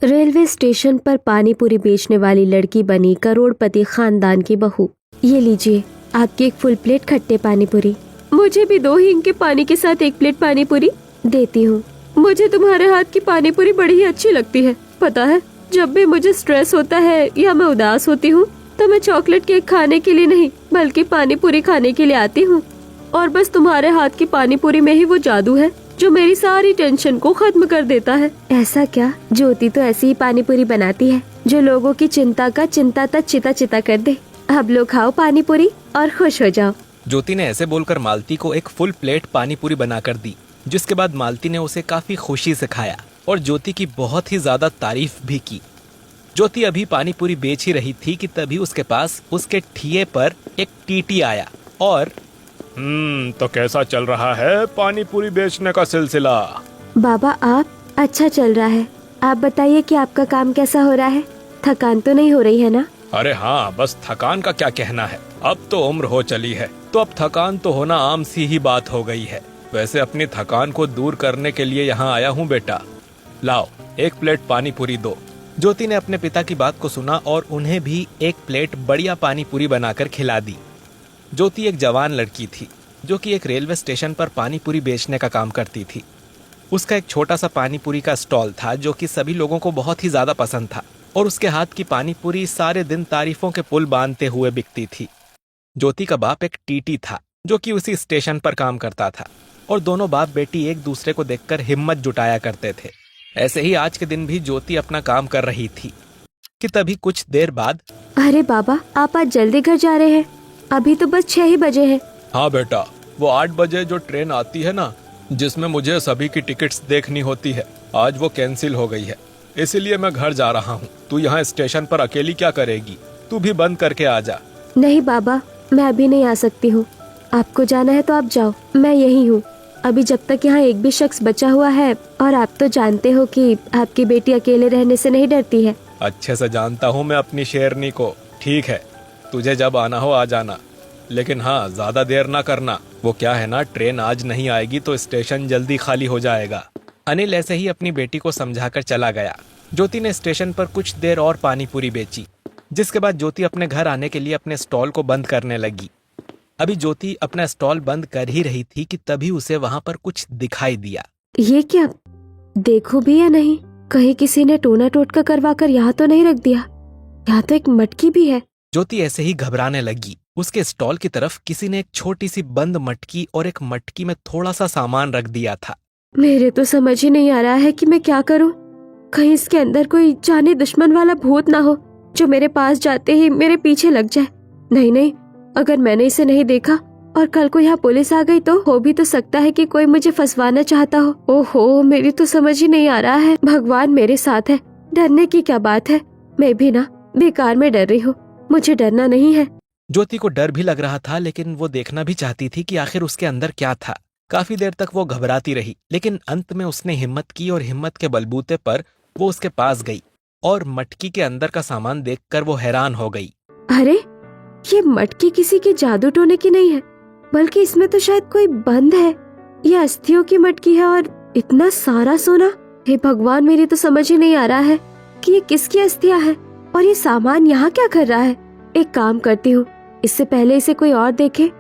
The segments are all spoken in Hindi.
रेलवे स्टेशन पर पानी पूरी बेचने वाली लड़की बनी करोड़पति खानदान की बहू। ये लीजिए आपकी एक फुल प्लेट खट्टे पानी पूरी। मुझे भी 2 हींग के पानी के साथ 1 प्लेट पानी पूरी देती हूँ। मुझे तुम्हारे हाथ की पानी पूरी बड़ी ही अच्छी लगती है। पता है, जब भी मुझे स्ट्रेस होता है या मैं उदास होती हूँ तो मैं चॉकलेट केक खाने के लिए नहीं बल्कि पानी पूरी खाने के लिए आती हूँ। और बस तुम्हारे हाथ की पानी पूरी में ही वो जादू है जो मेरी सारी टेंशन को खत्म कर देता है। ऐसा क्या? ज्योति तो ऐसी ही पानी पूरी बनाती है जो लोगों की चिंता का चिंता तक चिता चिता कर दे। अब लोग खाओ पानी पूरी और खुश हो जाओ। ज्योति ने ऐसे बोलकर मालती को एक फुल प्लेट पानी पूरी बनाकर दी, जिसके बाद मालती ने उसे काफी खुशी से खाया और ज्योति की बहुत ही ज्यादा तारीफ भी की। ज्योति अभी पानी पूरी बेच ही रही थी कि तभी उसके पास उसके ठिए पर एक टीटी आया और तो कैसा चल रहा है पानी पूरी बेचने का सिलसिला? बाबा आप? अच्छा चल रहा है। आप बताइए कि आपका काम कैसा हो रहा है? थकान तो नहीं हो रही है ना? अरे हाँ, बस थकान का क्या कहना है, अब तो उम्र हो चली है तो अब थकान तो होना आम सी ही बात हो गई है। वैसे अपनी थकान को दूर करने के लिए यहाँ आया हूँ बेटा। लाओ 1 प्लेट पानी पूरी दो। ज्योति ने अपने पिता की बात को सुना और उन्हें भी 1 प्लेट बढ़िया पानी पूरी बनाकर खिला दी। ज्योति एक जवान लड़की थी जो कि एक रेलवे स्टेशन पर पानी पूरी बेचने का काम करती थी। उसका एक छोटा सा पानी पूरी का स्टॉल था जो कि सभी लोगों को बहुत ही ज्यादा पसंद था और उसके हाथ की पानी पूरी सारे दिन तारीफों के पुल बांधते हुए बिकती थी। ज्योति का बाप एक टीटी था जो कि उसी स्टेशन पर काम करता था और दोनों बाप बेटी एक दूसरे को देखकर हिम्मत जुटाया करते थे। ऐसे ही आज के दिन भी ज्योति अपना काम कर रही थी कि तभी कुछ देर बाद, अरे बाबा, आप आज जल्दी घर जा रहे हैं? अभी तो बस 6 ही बजे हैं। हाँ बेटा, वो 8 बजे जो ट्रेन आती है ना, जिसमें मुझे सभी की टिकट्स देखनी होती है, आज वो कैंसिल हो गई है, इसीलिए मैं घर जा रहा हूँ। तू यहाँ स्टेशन पर अकेली क्या करेगी? तू भी बंद करके आ जा। नहीं बाबा, मैं अभी नहीं आ सकती हूँ। आपको जाना है तो आप जाओ, मैं यही हूँ। अभी जब तक यहाँ एक भी शख्स बचा हुआ है, और आप तो जानते हो कि आपकी बेटी अकेले रहने से नहीं डरती है। अच्छे से जानता हूँ मैं अपनी शेरनी को। ठीक है, तुझे जब आना हो आ जाना, लेकिन हाँ ज्यादा देर ना करना। वो क्या है ना, ट्रेन आज नहीं आएगी तो स्टेशन जल्दी खाली हो जाएगा। अनिल ऐसे ही अपनी बेटी को समझाकर चला गया। ज्योति ने स्टेशन पर कुछ देर और पानी पूरी बेची, जिसके बाद ज्योति अपने घर आने के लिए अपने स्टॉल को बंद करने लगी। अभी ज्योति अपना स्टॉल बंद कर ही रही थी कि तभी उसे वहां पर कुछ दिखाई दिया। ये क्या? देखो भी या नहीं, कहीं किसी ने टोना टोटका करवा कर यहाँ तो नहीं रख दिया? यहाँ तो एक मटकी भी है। ज्योति ऐसे ही घबराने लगी। उसके स्टॉल की तरफ किसी ने एक छोटी सी बंद मटकी और एक मटकी में थोड़ा सा सामान रख दिया था। मेरे तो समझ ही नहीं आ रहा है कि मैं क्या करूं। कहीं इसके अंदर कोई जाने दुश्मन वाला भूत ना हो जो मेरे पास जाते ही मेरे पीछे लग जाए। नहीं नहीं, अगर मैंने इसे नहीं देखा और कल को यहाँ पुलिस आ गई तो हो भी तो सकता है कि कोई मुझे फंसवाना चाहता हो। ओहो, मेरी तो समझ ही नहीं आ रहा है। भगवान मेरे साथ है, डरने की क्या बात है। मैं भी ना बेकार में डर रही हूँ, मुझे डरना नहीं है। ज्योति को डर भी लग रहा था, लेकिन वो देखना भी चाहती थी कि आखिर उसके अंदर क्या था। काफी देर तक वो घबराती रही, लेकिन अंत में उसने हिम्मत की और हिम्मत के बलबूते पर वो उसके पास गई और मटकी के अंदर का सामान देखकर वो हैरान हो गई। अरे, ये मटकी किसी के जादू टोने की नहीं है, बल्कि इसमें तो शायद कोई बंद है। ये अस्थियों की मटकी है और इतना सारा सोना। हे भगवान, मेरी तो समझ ही नहीं आ रहा है कि ये किसकी अस्थियां है और ये सामान यहाँ क्या कर रहा है। एक काम करती हूँ, इससे पहले इसे कोई और देखे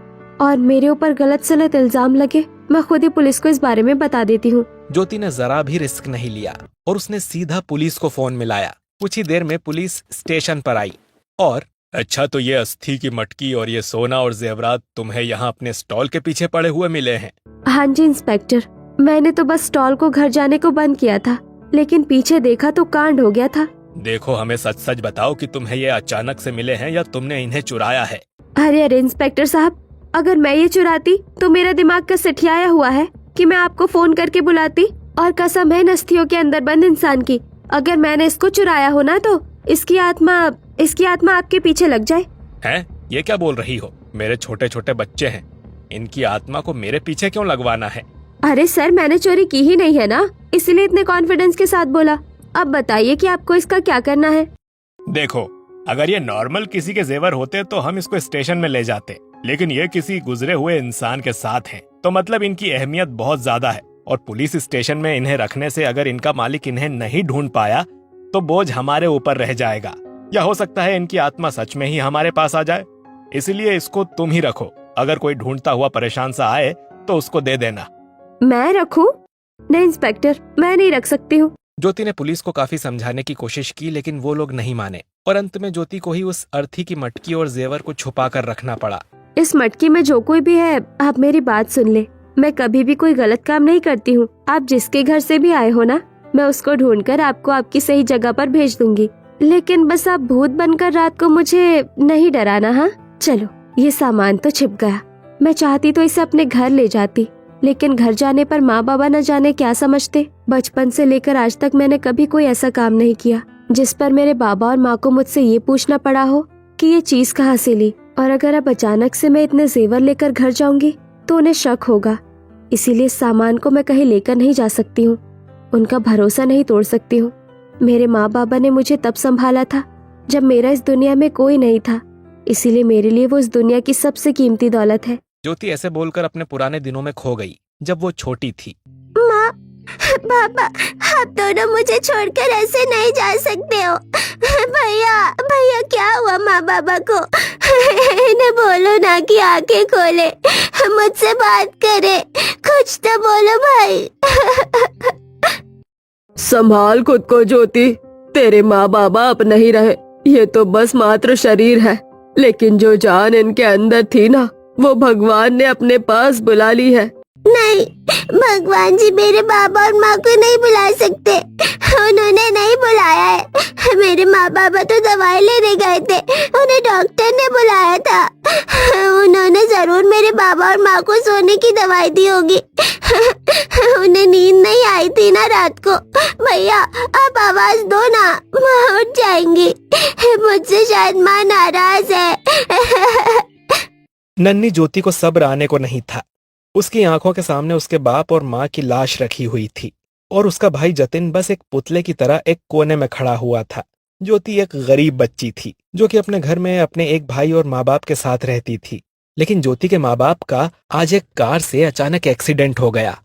और मेरे ऊपर गलत सलत इल्जाम लगे, मैं खुद ही पुलिस को इस बारे में बता देती हूँ। ज्योति ने जरा भी रिस्क नहीं लिया और उसने सीधा पुलिस को फोन मिलाया। कुछ ही देर में पुलिस स्टेशन पर आई और अच्छा, तो ये अस्थि की मटकी और ये सोना और जेवरात तुम्हें यहाँ अपने स्टॉल के पीछे पड़े हुए मिले हैं? हाँ जी इंस्पेक्टर, मैंने तो बस स्टॉल को घर जाने को बंद किया था, लेकिन पीछे देखा तो कांड हो गया था। देखो, हमें सच सच बताओ कि तुम्हें ये अचानक से मिले हैं या तुमने इन्हें चुराया है? अरे इंस्पेक्टर साहब, अगर मैं ये चुराती तो मेरा दिमाग का सठियाया हुआ है कि मैं आपको फोन करके बुलाती। और कसम है नस्तियों के अंदर बंद इंसान की, अगर मैंने इसको चुराया हो ना तो इसकी आत्मा आपके पीछे लग जाए। हैं? ये क्या बोल रही हो? मेरे छोटे छोटे बच्चे हैं, इनकी आत्मा को मेरे पीछे क्यों लगवाना है? अरे सर, मैंने चोरी की ही नहीं है ना, इसलिए इतने कॉन्फिडेंस के साथ बोला। अब बताइए कि आपको इसका क्या करना है। देखो, अगर ये नॉर्मल किसी के जेवर होते तो हम इसको स्टेशन में ले जाते, लेकिन ये किसी गुजरे हुए इंसान के साथ हैं, तो मतलब इनकी अहमियत बहुत ज्यादा है। और पुलिस स्टेशन में इन्हें रखने से अगर इनका मालिक इन्हें नहीं ढूंढ पाया तो बोझ हमारे ऊपर रह जाएगा, या हो सकता है इनकी आत्मा सच में ही हमारे पास आ जाए। इसलिए इसको तुम ही रखो। अगर कोई ढूंढता हुआ परेशान सा आए तो उसको दे देना। मैं रखूं? नहीं इंस्पेक्टर, मैं नहीं रख सकती हूँ। ज्योति ने पुलिस को काफी समझाने की कोशिश की, लेकिन वो लोग नहीं माने और अंत में ज्योति को ही उस अर्थी की मटकी और जेवर को छुपा कर रखना पड़ा। इस मटकी में जो कोई भी है, आप मेरी बात सुन ले। मैं कभी भी कोई गलत काम नहीं करती हूँ। आप जिसके घर से भी आए हो ना, मैं उसको ढूंढकर आपको आपकी सही जगह पर भेज दूंगी। लेकिन बस आप भूत बनकर रात को मुझे नहीं डराना। हाँ चलो, ये सामान तो छिप गया। मैं चाहती तो इसे अपने घर ले जाती, लेकिन घर जाने पर माँ बाबा न जाने क्या समझते। बचपन से लेकर आज तक मैंने कभी कोई ऐसा काम नहीं किया जिस पर मेरे बाबा और माँ को मुझसे ये पूछना पड़ा हो कि ये चीज कहाँ से ली। और अगर अब अचानक से मैं इतने जेवर लेकर घर जाऊंगी तो उन्हें शक होगा। इसीलिए सामान को मैं कहीं लेकर नहीं जा सकती हूँ। उनका भरोसा नहीं तोड़ सकती हूँ। मेरे माँ बाबा ने मुझे तब संभाला था जब मेरा इस दुनिया में कोई नहीं था। इसीलिए मेरे लिए वो इस दुनिया की सबसे कीमती दौलत है। ज्योति ऐसे बोलकर अपने पुराने दिनों में खो गई, जब वो छोटी थी। माँ, पापा, आप दोनों मुझे छोड़कर ऐसे नहीं जा सकते हो। भैया, भैया क्या हुआ माँ बाबा को? इन्हें बोलो ना कि आंखें खोले, मुझसे बात करे। कुछ तो बोलो भाई। संभाल खुद को ज्योति, तेरे माँ बाबा अब नहीं रहे। ये तो बस मात्र शरीर है, लेकिन जो जान इनके अंदर थी ना, वो भगवान ने अपने पास बुला ली है। नहीं, भगवान जी मेरे बाबा और माँ को नहीं बुला सकते। उन्होंने नहीं बुलाया है। मेरे माँ बाबा तो दवाई लेने गए थे, उन्हें डॉक्टर ने बुलाया था। उन्होंने जरूर मेरे बाबा और माँ को सोने की दवाई दी होगी। उन्हें नींद नहीं आई थी ना रात को। भैया आप आवाज दो ना, माँ उठ जाएंगी। मुझसे शायद माँ नाराज है। नन्ही ज्योति को सब्र आने को नहीं था। उसकी आंखों के सामने उसके बाप और माँ की लाश रखी हुई थी और उसका भाई जतिन बस एक पुतले की तरह एक कोने में खड़ा हुआ था। ज्योति एक गरीब बच्ची थी जो कि अपने घर में अपने एक भाई और माँ बाप के साथ रहती थी। लेकिन ज्योति के माँ बाप का आज एक कार से अचानक एक्सीडेंट हो गया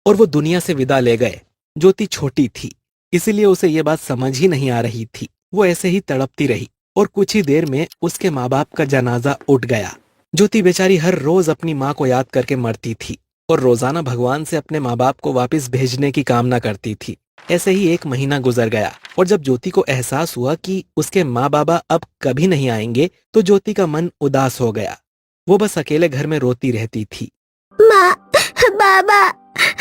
और वो दुनिया से विदा ले गए। ज्योति छोटी थी, इसीलिए उसे ये बात समझ ही नहीं आ रही थी। वो ऐसे ही तड़पती रही और कुछ ही देर में उसके माँ बाप का जनाजा उठ गया। ज्योति बेचारी हर रोज अपनी माँ को याद करके मरती थी और रोजाना भगवान से अपने माँ बाप को वापस भेजने की कामना करती थी। ऐसे ही एक महीना गुजर गया और जब ज्योति को एहसास हुआ कि उसके माँ बाबा अब कभी नहीं आएंगे, तो ज्योति का मन उदास हो गया। वो बस अकेले घर में रोती रहती थी। माँ, बाबा,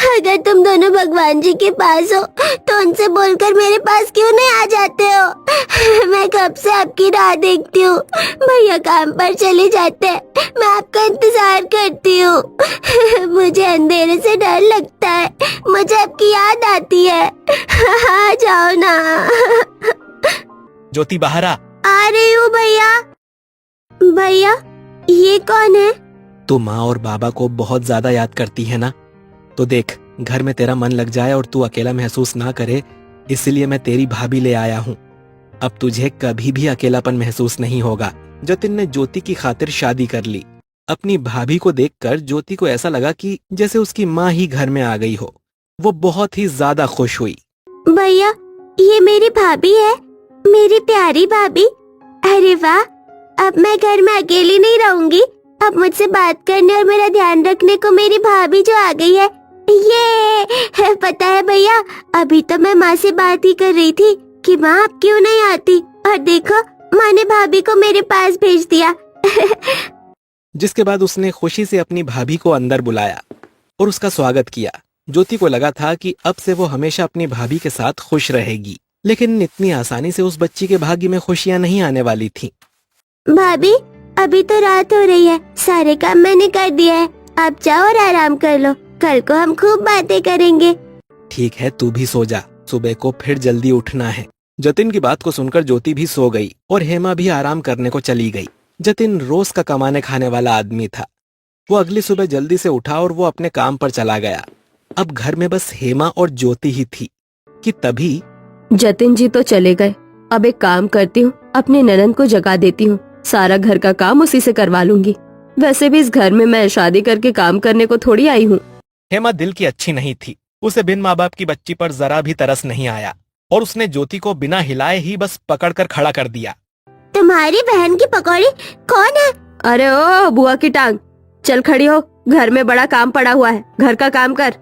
अगर तुम दोनों भगवान जी के पास हो तो उनसे बोलकर मेरे पास क्यों नहीं आ जाते हो? मैं कब से आपकी राह देखती हूँ। भैया काम पर चले जाते हैं, मैं आपका इंतजार करती हूँ। मुझे अंधेरे से डर लगता है, मुझे आपकी याद आती है। आ जाओ ना। ज्योति बाहर आ रही हूँ भैया। भैया ये कौन है? तू माँ और बाबा को बहुत ज्यादा याद करती है ना, तो देख घर में तेरा मन लग जाए और तू अकेला महसूस ना करे, इसलिए मैं तेरी भाभी ले आया हूँ। अब तुझे कभी भी अकेलापन महसूस नहीं होगा। जतिन ने ज्योति की खातिर शादी कर ली। अपनी भाभी को देखकर ज्योति को ऐसा लगा कि जैसे उसकी माँ ही घर में आ गई हो। वो बहुत ही ज्यादा खुश हुई। भैया ये मेरी भाभी है, मेरी प्यारी भाभी। अरे वाह, अब मैं घर में अकेली नहीं रहूंगी। अब मुझसे बात करने और मेरा ध्यान रखने को मेरी भाभी जो आ गई है। ये पता है भैया, अभी तो मैं माँ से बात ही कर रही थी कि माँ आप क्यों नहीं आती, और देखो माँ ने भाभी को मेरे पास भेज दिया। जिसके बाद उसने खुशी से अपनी भाभी को अंदर बुलाया और उसका स्वागत किया। ज्योति को लगा था कि अब से वो हमेशा अपनी भाभी के साथ खुश रहेगी, लेकिन इतनी आसानी से उस बच्ची के भाग्य में खुशियां नहीं आने वाली थी। भाभी अभी तो रात हो रही है, सारे काम मैंने कर दिया है, आप जाओ और आराम कर लो, कल को हम खूब बातें करेंगे। ठीक है, तू भी सो जा, सुबह को फिर जल्दी उठना है। जतिन की बात को सुनकर ज्योति भी सो गई और हेमा भी आराम करने को चली गई। जतिन रोज का कमाने खाने वाला आदमी था। वो अगली सुबह जल्दी से उठा और वो अपने काम पर चला गया। अब घर में बस हेमा और ज्योति ही थी कि तभी जतिन जी तो चले गए। अब एक काम करती हूँ, अपनी ननद को जगा देती हूँ, सारा घर का काम उसी से करवा लूंगी। वैसे भी इस घर में मैं शादी करके काम करने को थोड़ी आई हूँ। हेमा दिल की अच्छी नहीं थी, उसे बिन माँ बाप की बच्ची पर जरा भी तरस नहीं आया। और उसने ज्योति को बिना हिलाए ही बस पकड़कर खड़ा कर दिया। तुम्हारी बहन की पकौड़ी कौन है? अरे ओ बुआ की टांग, चल खड़ी हो, घर में बड़ा काम पड़ा हुआ है, घर का काम कर।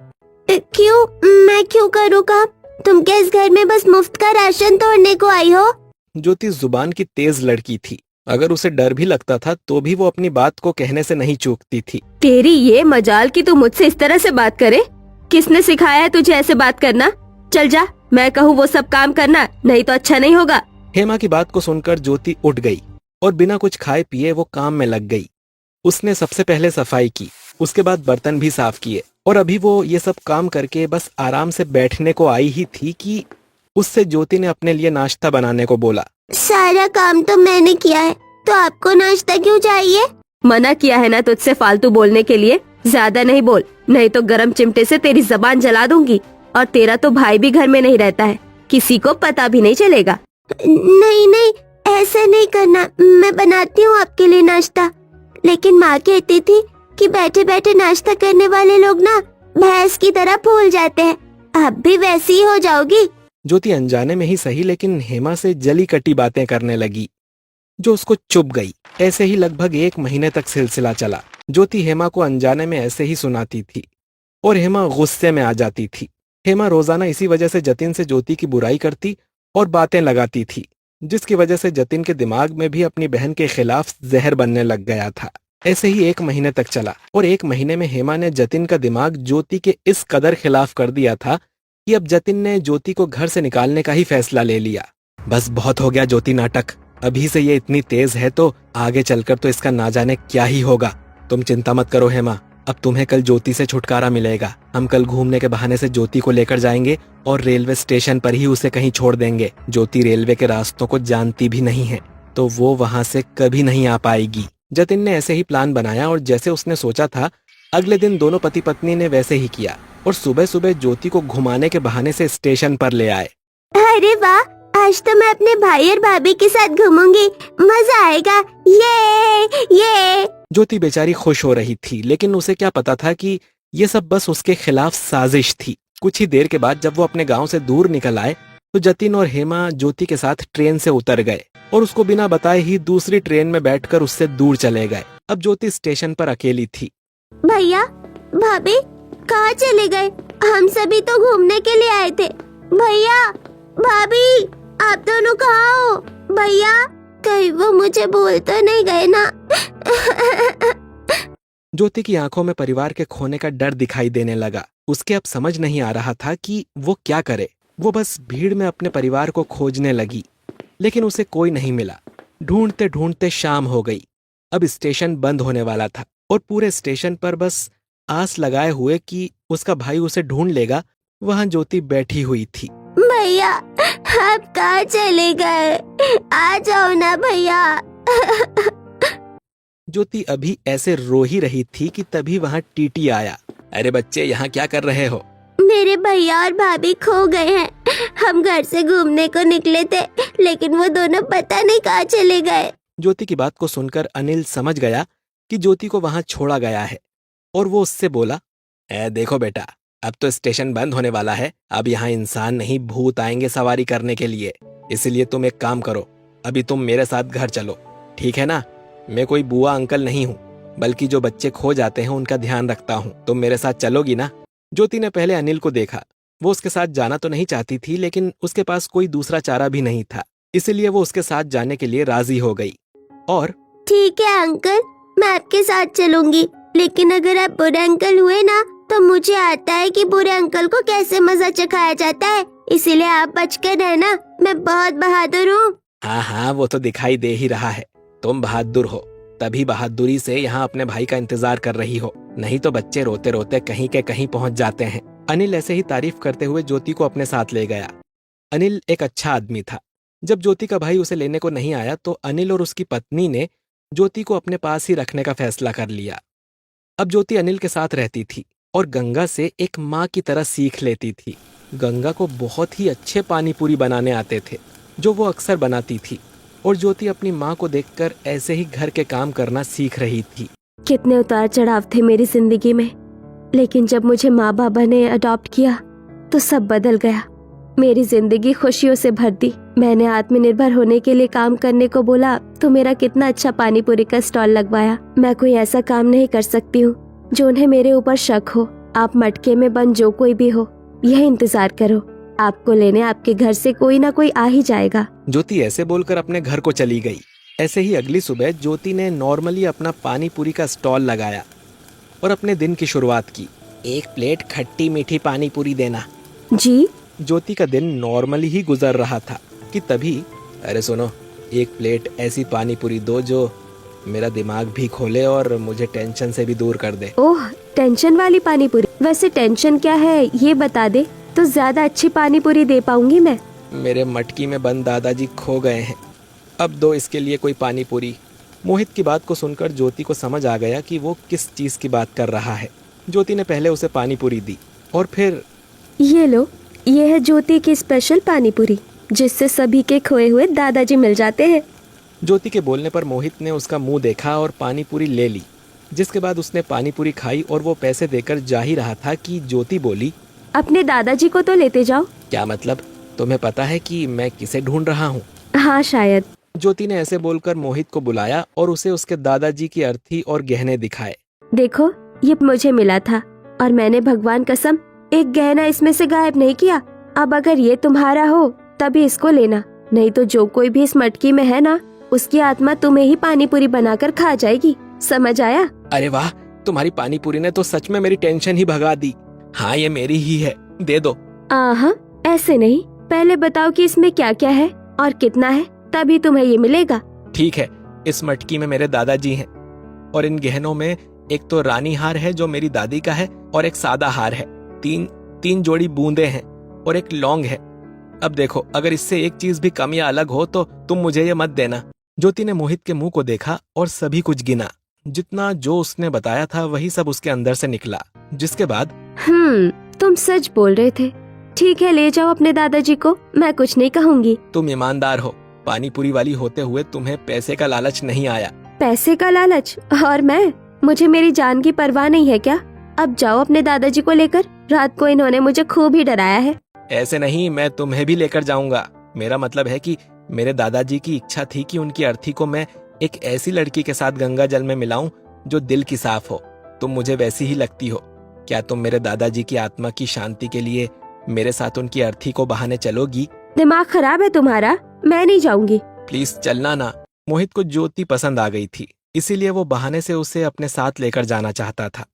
क्यों? मैं क्यों करूँ काम? तुम क्या इस घर में बस मुफ्त का राशन तोड़ने को आई हो? ज्योति जुबान की तेज लड़की थी, अगर उसे डर भी लगता था तो भी वो अपनी बात को कहने से नहीं चूकती थी। तेरी ये मजाल कि तू मुझसे इस तरह से बात करे? किसने सिखाया है तुझे ऐसे बात करना? चल जा, मैं कहूँ वो सब काम करना, नहीं तो अच्छा नहीं होगा। हेमा की बात को सुनकर ज्योति उठ गई और बिना कुछ खाए पिए वो काम में लग गई। उसने सबसे पहले सफाई की, उसके बाद बर्तन भी साफ किए और अभी वो ये सब काम करके बस आराम से बैठने को आई ही थी कि उससे ज्योति ने अपने लिए नाश्ता बनाने को बोला। सारा काम तो मैंने किया है, तो आपको नाश्ता क्यों चाहिए? मना किया है ना तुझसे फालतू बोलने के लिए, ज्यादा नहीं बोल, नहीं तो गरम चिमटे से तेरी जबान जला दूंगी। और तेरा तो भाई भी घर में नहीं रहता है, किसी को पता भी नहीं चलेगा। नहीं नहीं, ऐसा नहीं करना, मैं बनाती हूँ आपके लिए नाश्ता। लेकिन माँ कहती थी कि बैठे बैठे नाश्ता करने वाले लोग ना भैंस की तरह फूल जाते हैं, आप भी वैसी ही हो जाओगी। ज्योति अनजाने में ही सही लेकिन हेमा से जली कटी बातें करने लगी जो उसको चुभ गई। ऐसे ही लगभग 1 महीने तक सिलसिला चला। ज्योति हेमा को अनजाने में ऐसे ही सुनाती थी और हेमा गुस्से में आ जाती थी। हेमा रोजाना इसी वजह से जतिन से ज्योति की बुराई करती और बातें लगाती थी, जिसकी वजह से जतिन के दिमाग में भी अपनी बहन के खिलाफ जहर बनने लग गया था। ऐसे ही 1 महीने तक चला और 1 महीने में हेमा ने जतिन का दिमाग ज्योति के इस कदर खिलाफ कर दिया था कि अब जतिन ने ज्योति को घर से निकालने का ही फैसला ले लिया। बस बहुत हो गया ज्योति नाटक, अभी से ये इतनी तेज है तो आगे चलकर तो इसका ना जाने क्या ही होगा। तुम चिंता मत करो हेमा, अब तुम्हें कल ज्योति से छुटकारा मिलेगा। हम कल घूमने के बहाने से ज्योति को लेकर जाएंगे और रेलवे स्टेशन पर ही उसे कहीं छोड़ देंगे। ज्योति रेलवे के रास्तों को जानती भी नहीं है तो वो वहां से कभी नहीं आ पाएगी। जतिन ने ऐसे ही प्लान बनाया और जैसे उसने सोचा था अगले दिन दोनों पति पत्नी ने वैसे ही किया और सुबह सुबह ज्योति को घुमाने के बहाने से स्टेशन पर ले आए। अरे वाह, आज तो मैं अपने भाई और भाभी के साथ घूमूंगी, मजा आएगा, ये। ज्योति बेचारी खुश हो रही थी लेकिन उसे क्या पता था कि ये सब बस उसके खिलाफ साजिश थी। कुछ ही देर के बाद जब वो अपने गांव से दूर निकल आए तो जतिन और हेमा ज्योति के साथ ट्रेन से उतर गए और उसको बिना बताए ही दूसरी ट्रेन में बैठकर उससे दूर चले गए। अब ज्योति स्टेशन पर अकेली थी। भैया भाभी कहाँ चले गए? हम सभी तो घूमने के लिए आए थे। भैया भाभी आप दोनों कहाँ हो? भैया कहीं वो मुझे बोल तो नहीं गए ना? ज्योति की आंखों में परिवार के खोने का डर दिखाई देने लगा। उसके अब समझ नहीं आ रहा था कि वो क्या करे। वो बस भीड़ में अपने परिवार को खोजने लगी लेकिन उसे कोई नहीं मिला। ढूंढते ढूंढते शाम हो गई। अब स्टेशन बंद होने वाला था और पूरे स्टेशन पर बस आस लगाए हुए कि उसका भाई उसे ढूंढ लेगा वहां ज्योति बैठी हुई थी। भैया आप कहाँ चले गए? आ जाओ ना भैया। ज्योति अभी ऐसे रो ही रही थी कि तभी वहां टीटी आया। अरे बच्चे यहाँ क्या कर रहे हो? मेरे भैया और भाभी खो गए हैं। हम घर से घूमने को निकले थे लेकिन वो दोनों पता नहीं कहाँ चले गए। ज्योति की बात को सुनकर अनिल समझ गया कि ज्योति को वहां छोड़ा गया है और वो उससे बोला, देखो बेटा, अब तो स्टेशन बंद होने वाला है, अब यहाँ इंसान नहीं भूत आएंगे सवारी करने के लिए, इसलिए तुम एक काम करो, अभी तुम मेरे साथ घर चलो, ठीक है ना? मैं कोई बुआ अंकल नहीं हूँ, बल्कि जो बच्चे खो जाते हैं उनका ध्यान रखता हूँ। तुम मेरे साथ चलोगी ना? ज्योति ने पहले अनिल को देखा। वो उसके साथ जाना तो नहीं चाहती थी लेकिन उसके पास कोई दूसरा चारा भी नहीं था, इसीलिए वो उसके साथ जाने के लिए राजी हो गई। और ठीक है अंकल, मैं आपके साथ चलूंगी, लेकिन अगर आप बुरे अंकल हुए ना तो मुझे आता है कि बुरे अंकल को कैसे मजा चखाया जाता है, इसीलिए आप बचकर रहना, मैं बहुत बहादुर हूँ। हाँ, वो तो दिखाई दे ही रहा है, तुम बहादुर हो, तभी बहादुरी से यहाँ अपने भाई का इंतजार कर रही हो, नहीं तो बच्चे रोते रोते कहीं के कहीं पहुँच जाते हैं। अनिल ऐसे ही तारीफ करते हुए ज्योति को अपने साथ ले गया। अनिल एक अच्छा आदमी था। जब ज्योति का भाई उसे लेने को नहीं आया तो अनिल और उसकी पत्नी ने ज्योति को अपने पास ही रखने का फैसला कर लिया। अब ज्योति अनिल के साथ रहती थी और गंगा से एक माँ की तरह सीख लेती थी। गंगा को बहुत ही अच्छे पानी पूरी बनाने आते थे जो वो अक्सर बनाती थी और ज्योति अपनी माँ को देखकर ऐसे ही घर के काम करना सीख रही थी। कितने उतार चढ़ाव थे मेरी जिंदगी में, लेकिन जब मुझे माँ बाबा ने अडॉप्ट किया तो सब बदल गया। मेरी जिंदगी खुशियों से भर दी। मैंने आत्मनिर्भर होने के लिए काम करने को बोला तो मेरा कितना अच्छा पानी पूरी का स्टॉल लगवाया। मैं कोई ऐसा काम नहीं कर सकती हूँ जो उन्हें मेरे ऊपर शक हो। आप मटके में बंद जो कोई भी हो, यह इंतजार करो, आपको लेने आपके घर से कोई ना कोई आ ही जाएगा। ज्योति ऐसे बोलकर अपने घर को चली गई। ऐसे ही अगली सुबह ज्योति ने नॉर्मली अपना पानी पूरी का स्टॉल लगाया और अपने दिन की शुरुआत की। एक प्लेट खट्टी मीठी पानी पूरी देना। जी। ज्योति का दिन नॉर्मली ही गुजर रहा था कि तभी, अरे सुनो, एक प्लेट ऐसी पानी पूरी दो जो मेरा दिमाग भी खोले और मुझे टेंशन से भी दूर कर दे। ओह, टेंशन वाली पानी पूरी? वैसे टेंशन क्या है ये बता दे तो ज्यादा अच्छी पानी पूरी दे पाऊंगी मैं। मेरे मटकी में बंद दादाजी खो गए हैं, अब दो इसके लिए कोई पानी पूरी। मोहित की बात को सुनकर ज्योति को समझ आ गया कि वो किस चीज की बात कर रहा है। ज्योति ने पहले उसे पानी पूरी दी और फिर, ये लो, ये है ज्योति की स्पेशल पानी पूरी जिससे सभी के खोए हुए दादाजी मिल जाते हैं। ज्योति के बोलने पर मोहित ने उसका मुंह देखा और पानी पूरी ले ली। जिसके बाद उसने पानी पूरी खाई और वो पैसे देकर जा ही रहा था कि ज्योति बोली, अपने दादाजी को तो लेते जाओ। क्या मतलब? तुम्हें पता है कि मैं किसे ढूंढ रहा हूँ? हाँ शायद। ज्योति ने ऐसे बोलकर मोहित को बुलाया और उसे उसके दादाजी की अर्थी और गहने दिखाए। देखो, ये मुझे मिला था और मैंने भगवान कसम एक गहना इसमें से गायब नहीं किया। अब अगर ये तुम्हारा हो तभी इसको लेना, नहीं तो जो कोई भी इस मटकी में है ना, उसकी आत्मा तुम्हें ही पानी पूरी बनाकर खा जाएगी। समझ आया? अरे वाह, तुम्हारी पानी पूरी ने तो सच में मेरी टेंशन ही भगा दी। हाँ, ये मेरी ही है, दे दो। आहा, ऐसे नहीं, पहले बताओ कि इसमें क्या क्या है और कितना है, तभी तुम्हें ये मिलेगा। ठीक है, इस मटकी में मेरे दादाजी हैं और इन गहनों में एक तो रानी हार है जो मेरी दादी का है और एक सादा हार है। तीन जोड़ी बूंदे हैं और एक लौंग है। अब देखो, अगर इससे एक चीज भी कम या अलग हो तो तुम मुझे ये मत देना। ज्योति ने मोहित के मुंह को देखा और सभी कुछ गिना। जितना जो उसने बताया था वही सब उसके अंदर से निकला। जिसके बाद, तुम सच बोल रहे थे। ठीक है, ले जाओ अपने दादाजी को, मैं कुछ नहीं कहूँगी। तुम ईमानदार हो, पानी पूरी वाली होते हुए तुम्हें पैसे का लालच नहीं आया। पैसे का लालच? और मुझे मेरी जान की परवाह नहीं है क्या? अब जाओ अपने दादाजी को लेकर, रात को इन्होंने मुझे खूब ही डराया है। ऐसे नहीं, मैं तुम्हें भी लेकर जाऊंगा। मेरा मतलब है कि मेरे दादाजी की इच्छा थी कि उनकी अर्थी को मैं एक ऐसी लड़की के साथ गंगा जल में मिलाऊं जो दिल की साफ हो। तुम मुझे वैसी ही लगती हो। क्या तुम मेरे दादाजी की आत्मा की शांति के लिए मेरे साथ उनकी अर्थी को बहाने चलोगी? दिमाग खराब है तुम्हारा? मैं नहीं जाऊंगी। प्लीज चलना ना। मोहित को ज्योति पसंद आ गई थी, इसीलिए वो बहाने से उसे अपने साथ लेकर जाना चाहता था।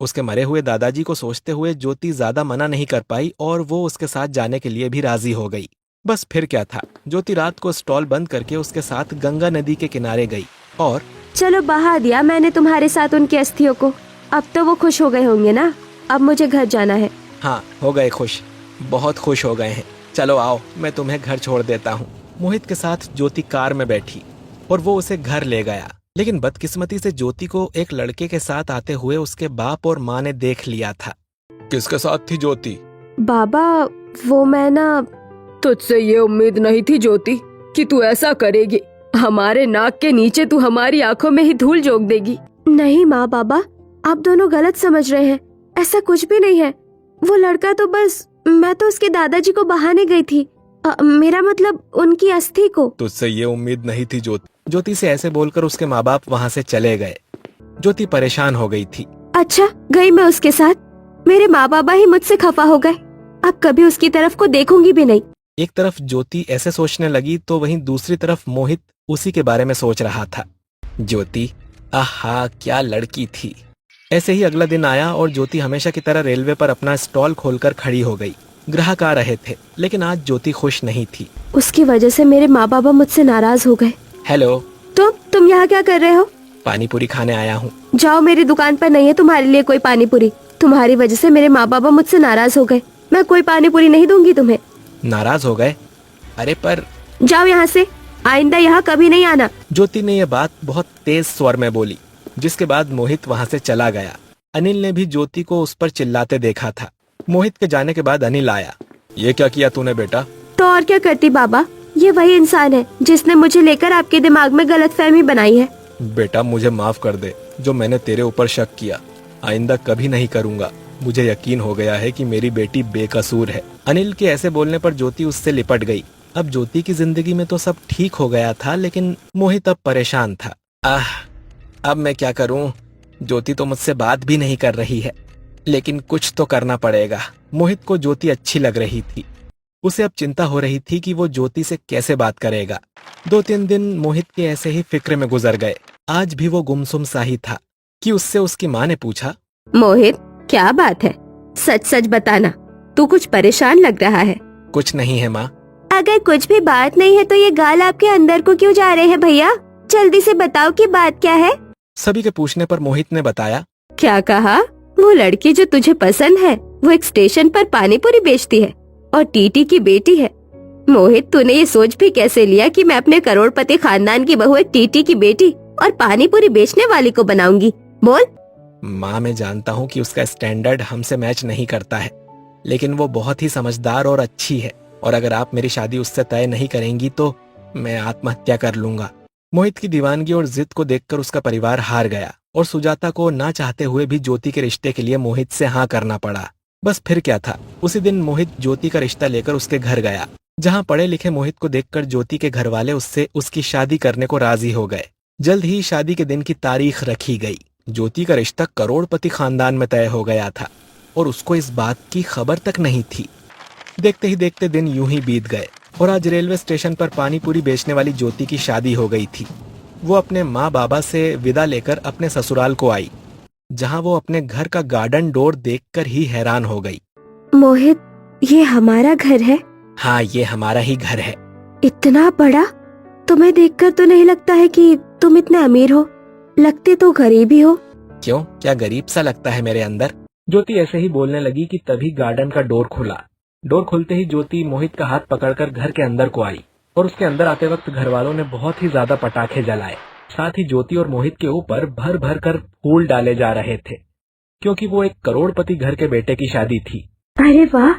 उसके मरे हुए दादाजी को सोचते हुए ज्योति ज्यादा मना नहीं कर पाई और वो उसके साथ जाने के लिए भी राजी हो गई। बस फिर क्या था, ज्योति रात को स्टॉल बंद करके उसके साथ गंगा नदी के किनारे गई और, चलो बहा दिया मैंने तुम्हारे साथ उनकी अस्थियों को। अब तो वो खुश हो गए होंगे ना? अब मुझे घर जाना है। हाँ, हो गए खुश, बहुत खुश हो गए हैं। चलो आओ, मैं तुम्हें घर छोड़ देता हूँ। मोहित के साथ ज्योति कार में बैठी और वो उसे घर ले गया। लेकिन बदकिस्मती से ज्योति को एक लड़के के साथ आते हुए उसके बाप और माँ ने देख लिया था। किसके साथ थी ज्योति? बाबा, वो मैं ना, तुझसे ये उम्मीद नहीं थी ज्योति कि तू ऐसा करेगी। हमारे नाक के नीचे तू हमारी आंखों में ही धूल झोंक देगी। नहीं माँ बाबा, आप दोनों गलत समझ रहे हैं। ऐसा कुछ भी नहीं है। वो लड़का तो बस, मैं तो उसके दादाजी को बहाने गई थी। मेरा मतलब उनकी अस्थि को। तुझसे ये उम्मीद नहीं थी ज्योति। ज्योति से ऐसे बोलकर उसके माँ बाप वहाँ से चले गए। ज्योति परेशान हो गई थी। अच्छा, गई मैं उसके साथ, मेरे माँ बाबा ही मुझसे खफा हो गए। अब कभी उसकी तरफ को देखूंगी भी नहीं। एक तरफ ज्योति ऐसे सोचने लगी तो वहीं दूसरी तरफ मोहित उसी के बारे में सोच रहा था। ज्योति, आहा क्या लड़की थी। ऐसे ही अगला दिन आया और ज्योति हमेशा की तरह रेलवे पर अपना स्टॉल खोलकर खड़ी हो गई। ग्राहक आ रहे थे, लेकिन आज ज्योति खुश नहीं थी। उसकी वजह से मेरे माँ बाबा मुझसे नाराज हो गए। हेलो। तुम यहाँ क्या कर रहे हो? पानी पूरी खाने आया हूँ। जाओ, मेरी दुकान पर नहीं है तुम्हारे लिए कोई पानी पूरी। तुम्हारी वजह से मेरे माँ बाबा मुझसे नाराज हो गए। मैं कोई पानी पूरी नहीं दूंगी तुम्हें। नाराज हो गए? अरे पर, जाओ यहाँ से, आइंदा यहाँ कभी नहीं आना। ज्योति ने यह बात बहुत तेज स्वर में बोली, जिसके बाद मोहित वहाँ से चला गया। अनिल ने भी ज्योति को उस पर चिल्लाते देखा था। मोहित के जाने के बाद अनिल आया। ये क्या किया तूने बेटा? तो और क्या करती बाबा, ये वही इंसान है जिसने मुझे लेकर आपके दिमाग में गलतफहमी बनाई है। बेटा मुझे माफ कर दे, जो मैंने तेरे ऊपर शक किया आइंदा कभी नहीं करूंगा। मुझे यकीन हो गया है कि मेरी बेटी बेकसूर है। अनिल के ऐसे बोलने पर ज्योति उससे लिपट गई। अब ज्योति की जिंदगी में तो सब ठीक हो गया था, लेकिन मोहित अब परेशान था। अब मैं क्या करूं? ज्योति तो मुझसे बात भी नहीं कर रही है, लेकिन कुछ तो करना पड़ेगा। मोहित को ज्योति अच्छी लग रही थी। उसे अब चिंता हो रही थी कि वो ज्योति से कैसे बात करेगा। 2-3 दिन मोहित के ऐसे ही फिक्र में गुजर गए। आज भी वो गुमसुम सा ही था कि उससे उसकी माँ ने पूछा, मोहित, क्या बात है? सच सच बताना, तू कुछ परेशान लग रहा है। कुछ नहीं है माँ। अगर कुछ भी बात नहीं है तो ये गाल आपके अंदर को क्यों जा रहे हैं भैया? जल्दी से बताओ कि बात क्या है। सभी के पूछने पर मोहित ने बताया, क्या कहा? वो लड़की जो तुझे पसंद है वो एक स्टेशन पर पानी पूरी बेचती है और टीटी की बेटी है। मोहित, तूने ये सोच भी कैसे लिया कि मैं अपने करोड़पति खानदान की बहू एक टीटी की बेटी और पानी पूरी बेचने वाली को बनाऊंगी? बोल। माँ, मैं जानता हूँ कि उसका स्टैंडर्ड हमसे मैच नहीं करता है, लेकिन वो बहुत ही समझदार और अच्छी है, और अगर आप मेरी शादी उससे तय नहीं करेंगी तो मैं आत्महत्या कर लूंगा। मोहित की दीवानगी और जिद को देखकर उसका परिवार हार गया और सुजाता को ना चाहते हुए भी ज्योति के रिश्ते के लिए मोहित से हाँ करना पड़ा। बस फिर क्या था, उसी दिन मोहित ज्योति का रिश्ता लेकर उसके घर गया, जहाँ पढ़े लिखे मोहित को देखकर ज्योति के घर वाले उससे उसकी शादी करने को राजी हो गए। जल्द ही शादी के दिन की तारीख रखी गई। ज्योति का रिश्ता करोड़पति खानदान में तय हो गया था और उसको इस बात की खबर तक नहीं थी। देखते ही देखते दिन यूं ही बीत गए और आज रेलवे स्टेशन पर पानी पूरी बेचने वाली ज्योति की शादी हो गई थी। वो अपने माँ बाबा से विदा लेकर अपने ससुराल को आई, जहाँ वो अपने घर का गार्डन डोर देखकर ही हैरान हो गई। मोहित, ये हमारा घर है? हाँ, ये हमारा ही घर है। इतना बड़ा? तुम्हें देखकर तो नहीं लगता है कि तुम इतने अमीर हो, लगते तो गरीब ही हो। क्यों, क्या गरीब सा लगता है मेरे अंदर? ज्योति ऐसे ही बोलने लगी कि तभी गार्डन का डोर खुला। डोर खुलते ही ज्योति मोहित का हाथ पकड़कर घर के अंदर को आई और उसके अंदर आते वक्त घर वालों ने बहुत ही ज्यादा पटाखे जलाए। साथ ही ज्योति और मोहित के ऊपर भर भर कर फूल डाले जा रहे थे, क्योंकि वो एक करोड़पति घर के बेटे की शादी थी। अरे वाह,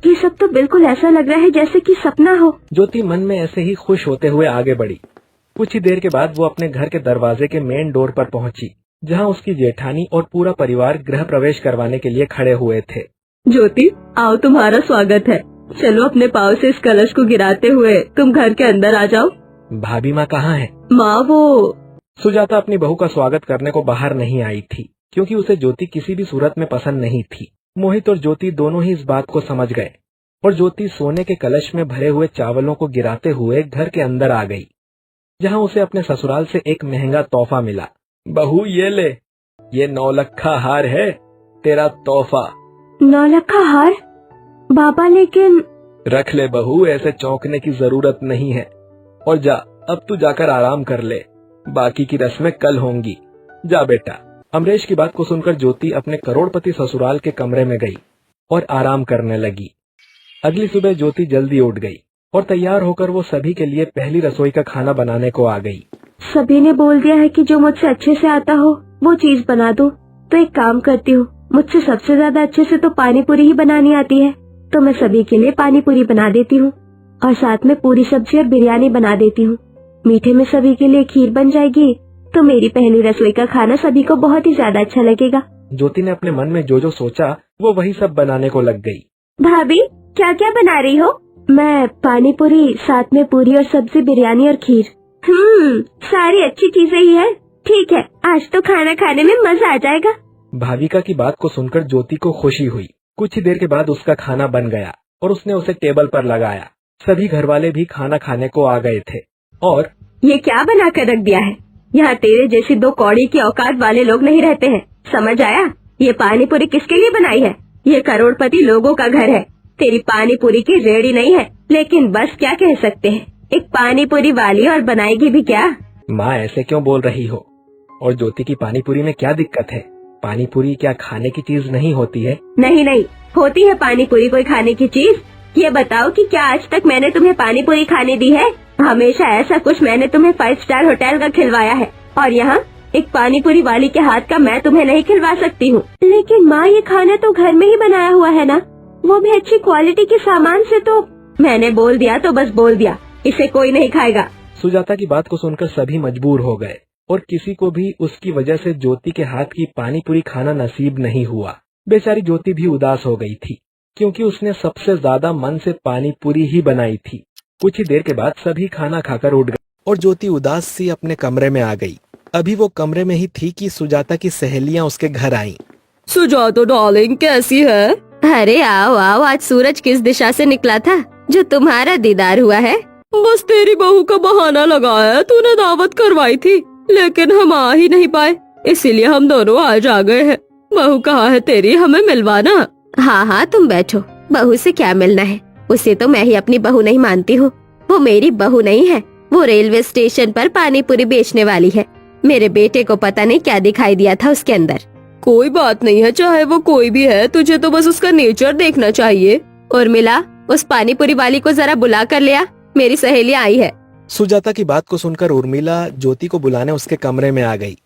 ये सब तो बिल्कुल ऐसा लग रहा है जैसे कि सपना हो। ज्योति मन में ऐसे ही खुश होते हुए आगे बढ़ी। कुछ ही देर के बाद वो अपने घर के दरवाजे के मेन डोर पर पहुंची, जहां उसकी जेठानी और पूरा परिवार गृह प्रवेश करवाने के लिए खड़े हुए थे। ज्योति, आओ, तुम्हारा स्वागत है। चलो अपने पाँव से इस कलश को गिराते हुए तुम घर के अंदर आ जाओ। भाभी माँ कहाँ है? माँ, वो सुजाता अपनी बहू का स्वागत करने को बाहर नहीं आई थी, क्योंकि उसे ज्योति किसी भी सूरत में पसंद नहीं थी। मोहित और ज्योति दोनों ही इस बात को समझ गए और ज्योति सोने के कलश में भरे हुए चावलों को गिराते हुए घर के अंदर आ गई, जहां उसे अपने ससुराल से एक महंगा तोहफा मिला। बहू, ये ले, ये 9 लखा हार है तेरा तोहफा। 9 लखा हार? बाबा, लेकिन। रख ले बहू, ऐसे चौंकने की जरूरत नहीं है। और जा, अब तू जाकर आराम कर ले, बाकी की रस्में कल होंगी। जा बेटा। अमरेश की बात को सुनकर ज्योति अपने करोड़पति ससुराल के कमरे में गई और आराम करने लगी। अगली सुबह ज्योति जल्दी उठ गई और तैयार होकर वो सभी के लिए पहली रसोई का खाना बनाने को आ गई। सभी ने बोल दिया है कि जो मुझसे अच्छे से आता हो वो चीज बना दो, तो एक काम करती हूँ, मुझसे सबसे ज्यादा अच्छे से तो पानी पूरी ही बनानी आती है, तो मैं सभी के लिए पानी पूरी बना देती हूँ और साथ में पूरी सब्जी और बिरयानी बना देती हूँ। मीठे में सभी के लिए खीर बन जाएगी, तो मेरी पहली रसोई का खाना सभी को बहुत ही ज्यादा अच्छा लगेगा। ज्योति ने अपने मन में जो जो सोचा वो वही सब बनाने को लग गई। भाभी, क्या क्या बना रही हो? मैं पानी पूरी, साथ में पूरी और सब्जी, बिरयानी और खीर। सारी अच्छी चीजें ही है। ठीक है, आज तो खाना खाने में मजा आ जाएगा। भाविका की बात को सुनकर ज्योति को खुशी हुई। कुछ ही देर के बाद उसका खाना बन गया और उसने उसे टेबल पर लगाया। सभी घर वाले भी खाना खाने को आ गए थे। और ये क्या बना कर रख दिया है? यहाँ तेरे जैसी 2 कौड़ी की औकात वाले लोग नहीं रहते हैं, समझ आया? ये पानी पूरी किसके लिए बनाई है? ये करोड़पति लोगों का घर है, तेरी पानी पूरी की रेडी नहीं है। लेकिन बस क्या कह सकते हैं, एक पानी पूरी वाली और बनाएगी भी क्या? माँ, ऐसे क्यों बोल रही हो? और ज्योति की पानी पूरी में क्या दिक्कत है? पानी पूरी क्या खाने की चीज नहीं होती है? नहीं नहीं, होती है पानी पूरी कोई खाने की चीज। ये बताओ कि क्या आज तक मैंने तुम्हें पानी पूरी खाने दी है? हमेशा ऐसा कुछ मैंने तुम्हें 5 स्टार होटल का खिलवाया है, और यहाँ एक पानी पूरी वाली के हाथ का मैं तुम्हें नहीं खिलवा सकती हूँ। लेकिन माँ, ये खाना तो घर में ही बनाया हुआ है ना, वो भी अच्छी क्वालिटी के सामान से। तो मैंने बोल दिया तो बस बोल दिया, इसे कोई नहीं खाएगा। सुजाता की बात को सुनकर सभी मजबूर हो गए और किसी को भी उसकी वजह से ज्योति के हाथ की पानी पूरी खाना नसीब नहीं हुआ। बेचारी ज्योति भी उदास हो गई थी, क्योंकि उसने सबसे ज्यादा मन से पानी पूरी ही बनाई थी। कुछ ही देर के बाद सभी खाना खाकर उठ गए और ज्योति उदास सी अपने कमरे में आ गई। अभी वो कमरे में ही थी कि सुजाता की सहेलियां उसके घर आईं। सुजाता डार्लिंग कैसी है? अरे आओ आओ, आज सूरज किस दिशा से निकला था जो तुम्हारा दीदार हुआ है? बस तेरी बहू का बहाना लगाया है, तूने दावत करवाई थी लेकिन हम आ ही नहीं पाए, इसीलिए हम दोनों आज आ गए हैं। बहू कहाँ है तेरी, हमें मिलवाना। हाँ हाँ तुम बैठो, बहू से क्या मिलना है? उसे तो मैं ही अपनी बहू नहीं मानती हूँ। वो मेरी बहू नहीं है, वो रेलवे स्टेशन पर पानी पूरी बेचने वाली है। मेरे बेटे को पता नहीं क्या दिखाई दिया था उसके अंदर। कोई बात नहीं है, चाहे वो कोई भी है, तुझे तो बस उसका नेचर देखना चाहिए। और मिला, उस पानी पूरी वाली को जरा बुला कर लिया, मेरी सहेली आई है। सुजाता की बात को सुनकर उर्मिला ज्योति को बुलाने उसके कमरे में आ गई,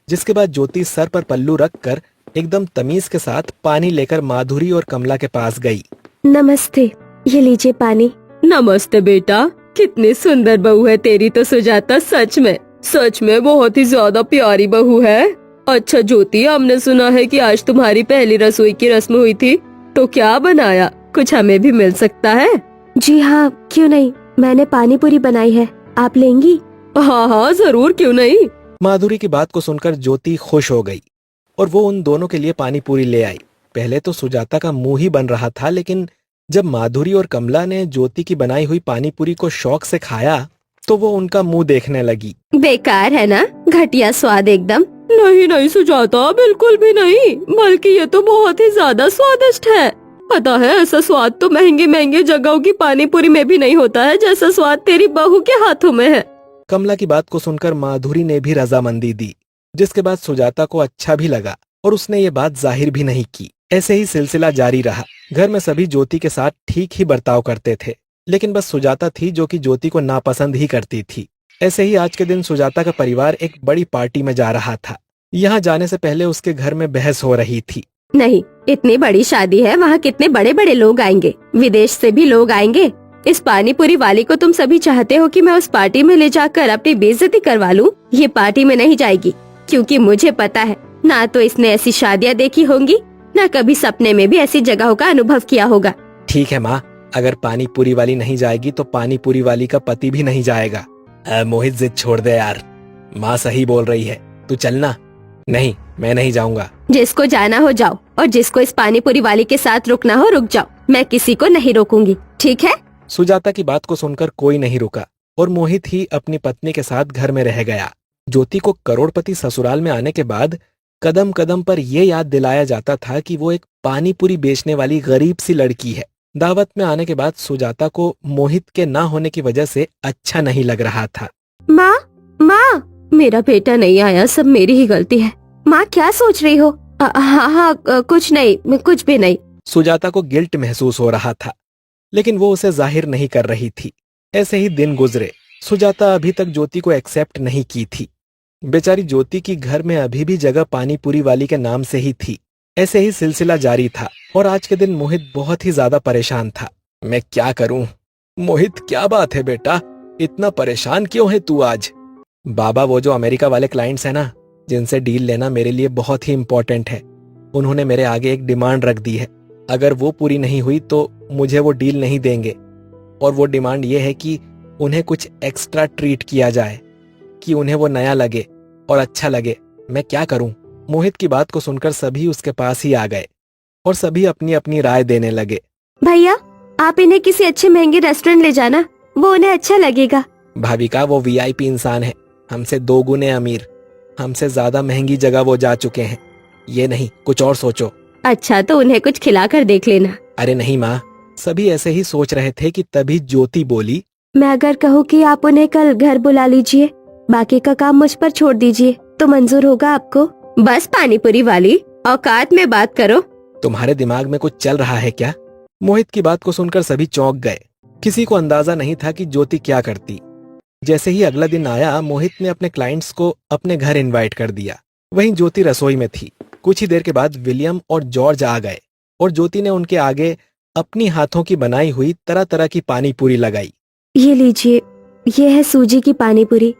जिसके बाद ज्योति सर पर पल्लू रखकर एकदम तमीज के साथ पानी लेकर माधुरी और कमला के पास गई। नमस्ते, ये लीजिए पानी। नमस्ते बेटा, कितनी सुंदर बहू है तेरी तो सुजाता, सच में बहुत ही ज्यादा प्यारी बहू है। अच्छा ज्योति, हमने सुना है कि आज तुम्हारी पहली रसोई की रस्म हुई थी, तो क्या बनाया? कुछ हमें भी मिल सकता है? जी हाँ, क्यों नहीं, मैंने पानी पूरी बनाई है, आप लेंगी? हाँ जरूर, क्यों नहीं। माधुरी की बात को सुनकर ज्योति खुश हो गई और वो उन दोनों के लिए पानी पूरी ले आई। पहले तो सुजाता का मुंह ही बन रहा था, लेकिन जब माधुरी और कमला ने ज्योति की बनाई हुई पानी पूरी को शौक से खाया तो वो उनका मुंह देखने लगी। बेकार है ना, घटिया स्वाद एकदम। नहीं सुजाता, बिल्कुल भी नहीं, बल्कि ये तो बहुत ही ज्यादा स्वादिष्ट है। पता है, ऐसा स्वाद तो महंगे जगहों की पानी पूरी में भी नहीं होता है जैसा स्वाद तेरी बहू के हाथों में है। कमला की बात को सुनकर माधुरी ने भी रजामंदी दी, जिसके बाद सुजाता को अच्छा भी लगा और उसने ये बात जाहिर भी नहीं की। ऐसे ही सिलसिला जारी रहा। घर में सभी ज्योति के साथ ठीक ही बर्ताव करते थे, लेकिन बस सुजाता थी जो कि ज्योति को नापसंद ही करती थी। ऐसे ही आज के दिन सुजाता का परिवार एक बड़ी पार्टी में जा रहा था। यहाँ जाने से पहले उसके घर में बहस हो रही थी। नहीं, इतनी बड़ी शादी है, वहाँ कितने बड़े बड़े लोग आएंगे, विदेश से भी लोग आएंगे। इस पानी पूरी वाली को तुम सभी चाहते हो कि मैं उस पार्टी में ले जाकर अपनी बेइज्जती करवा लूं? ये पार्टी में नहीं जाएगी, क्योंकि मुझे पता है ना तो इसने ऐसी शादियाँ देखी होंगी, ना कभी सपने में भी ऐसी जगहों का अनुभव किया होगा। ठीक है माँ, अगर पानी पूरी वाली नहीं जाएगी तो पानी पूरी वाली का पति भी नहीं जाएगा। मोहित जिद छोड़ दे यार, माँ सही बोल रही है, तू चलना। नहीं, मैं नहीं जाऊंगा। जिसको जाना हो जाओ, और जिसको इस पानी पूरी वाली के साथ रुकना हो रुक जाओ, मैं किसी को नहीं रोकूंगी, ठीक है? सुजाता की बात को सुनकर कोई नहीं रुका और मोहित ही अपनी पत्नी के साथ घर में रह गया। ज्योति को करोड़पति ससुराल में आने के बाद कदम कदम पर यह याद दिलाया जाता था कि वो एक पानी पूरी बेचने वाली गरीब सी लड़की है। दावत में आने के बाद सुजाता को मोहित के ना होने की वजह से अच्छा नहीं लग रहा था। माँ, मेरा बेटा नहीं आया, सब मेरी ही गलती है। माँ क्या सोच रही हो? हाँ, कुछ नहीं, कुछ भी नहीं। सुजाता को गिल्ट महसूस हो रहा था, लेकिन वो उसे जाहिर नहीं कर रही थी। ऐसे ही दिन गुजरे। सुजाता अभी तक ज्योति को एक्सेप्ट नहीं की थी। बेचारी ज्योति की घर में अभी भी जगह पानी पूरी वाली के नाम से ही थी। ऐसे ही सिलसिला जारी था और आज के दिन मोहित बहुत ही ज्यादा परेशान था। मैं क्या करूं? मोहित, क्या बात है बेटा, इतना परेशान क्यों है तू आज? बाबा, वो जो अमेरिका वाले क्लाइंट्स हैं ना, जिनसे डील लेना मेरे लिए बहुत ही इम्पोर्टेंट है, उन्होंने मेरे आगे एक डिमांड रख दी है। अगर वो पूरी नहीं हुई तो मुझे वो डील नहीं देंगे। और वो डिमांड ये है कि उन्हें कुछ एक्स्ट्रा ट्रीट किया जाए, कि उन्हें वो नया लगे और अच्छा लगे। मैं क्या करूं? मोहित की बात को सुनकर सभी उसके पास ही आ गए और सभी अपनी अपनी राय देने लगे। भैया, आप इन्हें किसी अच्छे महंगे रेस्टोरेंट ले जाना, वो उन्हें अच्छा लगेगा। भाविका, वो वीआईपी इंसान है, हमसे 2 गुने अमीर, हमसे ज्यादा महंगी जगह वो जा चुके हैं। ये नहीं, कुछ और सोचो। अच्छा, तो उन्हें कुछ खिलाकर देख लेना। अरे नहीं माँ, सभी ऐसे ही सोच रहे थे कि तभी ज्योति बोली, मैं अगर कहूँ कि आप उन्हें कल घर बुला लीजिए, बाकी का काम मुझ पर छोड़ दीजिए, तो मंजूर होगा आपको? बस पानी पूरी वाली, औकात में बात करो। तुम्हारे दिमाग में कुछ चल रहा है क्या? मोहित की बात को सुनकर सभी चौंक गए। किसी को अंदाजा नहीं था कि ज्योति क्या करती। जैसे ही अगला दिन आया, मोहित ने अपने क्लाइंट्स को अपने घर इनवाइट कर दिया। वहीं ज्योति रसोई में थी। कुछ ही देर के बाद विलियम और जॉर्ज आ गए और ज्योति ने उनके आगे अपनी हाथों की बनाई हुई तरह तरह की पानी पूरी लगाई। ये लीजिए, ये है सूजी की पानी पूरी,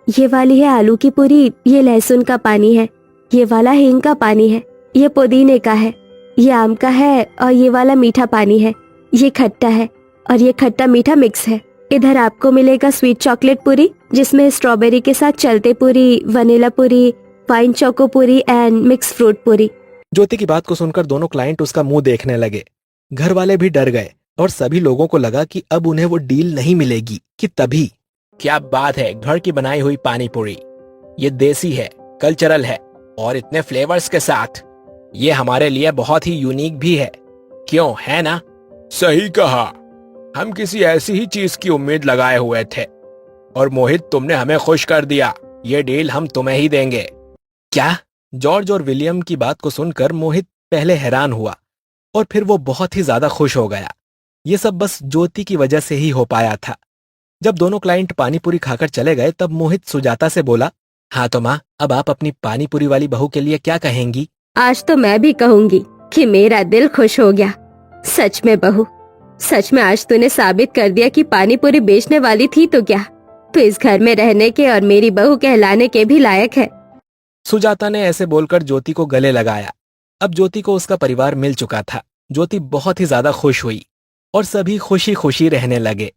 ये वाली है आलू की पूरी, ये लहसुन का पानी है, ये वाला हींग का पानी है, ये पुदीने का है, ये आम का है और ये वाला मीठा पानी है, ये खट्टा है और ये खट्टा मीठा मिक्स है। इधर आपको मिलेगा स्वीट चॉकलेट पूरी जिसमें स्ट्रॉबेरी के साथ चलते पूरी, वनीला पूरी, फाइन चोको पूरी एंड मिक्स फ्रूट पूरी। ज्योति की बात को सुनकर दोनों क्लाइंट उसका मुंह देखने लगे। घर वाले भी डर गए और सभी लोगों को लगा कि अब उन्हें वो डील नहीं मिलेगी कि तभी क्या बात है, घर की बनाई हुई पानी पूरी, ये देसी है, कल्चरल है और इतने फ्लेवर्स के साथ ये हमारे लिए बहुत ही यूनिक भी है, क्यों है ना? सही कहा, हम किसी ऐसी ही चीज की उम्मीद लगाए हुए थे और मोहित तुमने हमें खुश कर दिया। ये डील हम तुम्हें ही देंगे। क्या? जॉर्ज और विलियम की बात को सुनकर मोहित पहले हैरान हुआ और फिर वो बहुत ही ज्यादा खुश हो गया। ये सब बस ज्योति की वजह से ही हो पाया था। जब दोनों क्लाइंट पानीपुरी खाकर चले गए तब मोहित सुजाता से बोला, हाँ तो माँ, अब आप अपनी पानीपुरी वाली बहू के लिए क्या कहेंगी? आज तो मैं भी कहूंगी कि मेरा दिल खुश हो गया। सच में बहू, सच में आज तूने साबित कर दिया कि पानी पूरी बेचने वाली थी तो क्या, तू इस घर में रहने के और मेरी बहू कहलाने के भी लायक है। सुजाता ने ऐसे बोलकर ज्योति को गले लगाया। अब ज्योति को उसका परिवार मिल चुका था। ज्योति बहुत ही ज्यादा खुश हुई और सभी खुशी खुशी रहने लगे।